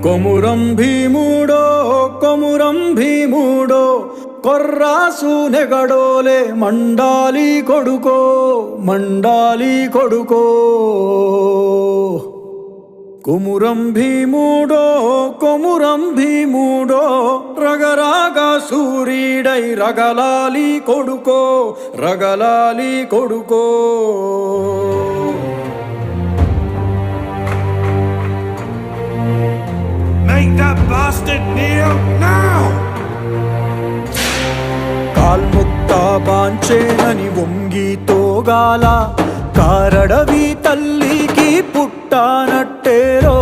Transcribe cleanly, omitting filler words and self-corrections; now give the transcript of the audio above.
కొమురం భీముడో కొమురం భీముడో కొర్రాసు నెగడోలే మండాలి కొడుకో మండాలి కొడుకో కొమురం భీముడో కొమురం భీముడో రగరాగా సూరీడై రగలాలి కొడుకో రగలాలి కొడుకో Make that bastard kneel now! కాల్ముక్తా బాంచేనని వంగి తోగాల కారడవి తల్లికి పుట్టానట్టేరో